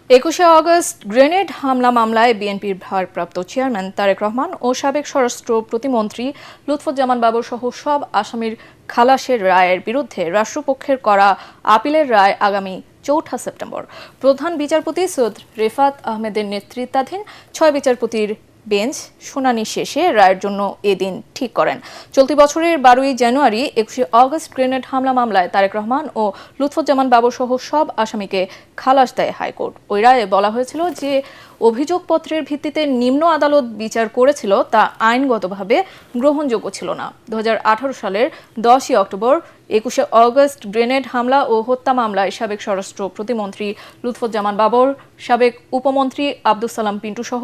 21শে August grenade হামলা মামলায় বিএনপির ভারপ্রাপ্ত চেয়ারম্যান তারেক রহমান ও সাবেক স্বরাষ্ট্র প্রতিমন্ত্রী লুৎফুজ্জামান বাবর সহ সব আসামির খালাসের রায়ের বিরুদ্ধে রাষ্ট্রপক্ষের করা আপিলের রায় আগামী 4 সেপ্টেম্বর প্রধান বিচারপতি সৈয়দ রেফাত আহমেদের নেতৃত্বাধীন 6 বিচারপতির বেঞ্চ শুনানি শেষে রায়ের জন্য এদিন ঠিক করেন। চলতি বছরের 12ই জানুয়ারি 21শে আগস্ট গ্রেনেড হামলা মামলায় তারেক রহমান ও লুৎফুজ্জামান বাবর সহ সব আসামিকে খালাস দেয় হাইকোর্ট। ওই রায়ে বলা হয়েছিল যে অভিযোগপত্রের ভিত্তিতে নিম্ন আদালত বিচার করেছিল তা আইনগতভাবে গ্রহণযোগ্য ছিল না। 2018 সালের 10ই অক্টোবর 21শে আগস্ট গ্রেনেড হামলা ও হত্যা মামলায় সাবেক স্বরাষ্ট্র প্রতিমন্ত্রী লুৎফুজ্জামান বাবর, সাবেক উপমন্ত্রী আব্দুস সালাম পিন্টু সহ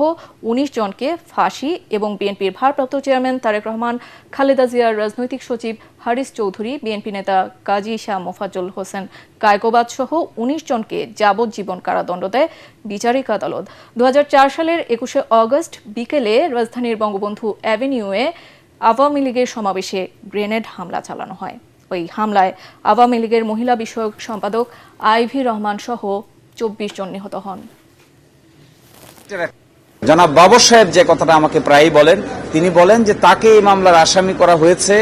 19 জনকে ফাঁসি এবং বিএনপির ভারপ্রাপ্ত চেয়ারম্যান তারেক রহমান, খালেদা জিয়ার রাজনৈতিক সচিব হারিস চৌধুরী, বিএনপি নেতা কাজী শাহ মোফাজ্জল হোসেন কায়কোবাদ সহ 19 জনকে যাবজ্জীবন কারাদণ্ড দেয় বিচারিক আদালত। 2004 সালের 21শে আগস্ট বিকেলে রাজধানীর বঙ্গবন্ধু অ্যাভিনিউয়ে আওয়ামী লীগের সমাবেশে গ্রেনেড হামলা চালানো হয়। ওই হামলায় আওয়ামী লীগের মহিলা বিষয়ক সম্পাদক আইভি রহমান সহ 24 জন নিহত হন। জনাব বাবর সাহেব যে কথাটা আমাকে প্রায়ই বলেন, তিনি বলেন যে তাকে এই মামলার আসামি করা হয়েছে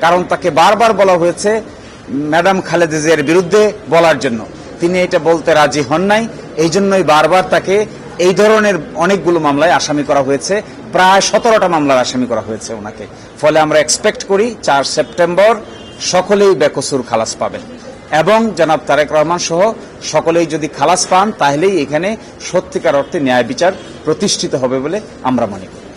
কারণ তাকে বারবার বলা হয়েছে ম্যাডাম খালেদা জিয়ার বিরুদ্ধে বলার জন্য। তিনি এটা বলতে রাজি হন নাই, এই জন্যই বারবার তাকে এই ধরনের অনেকগুলো মামলায় আসামি করা হয়েছে। প্রায় 17টা মামলার আসামি করা হয়েছে ওনাকে। ফলে আমরা এক্সপেক্ট করি 4 সেপ্টেম্বর সকলেই বেকসুর খালাস পাবেন এবং জনাব তারেক রহমান সহ সকলেই যদি খালাস পান তাহলেই এখানে সত্যিকার অর্থে ন্যায় বিচার প্রতিষ্ঠিত হবে বলে আমরা মনে করি।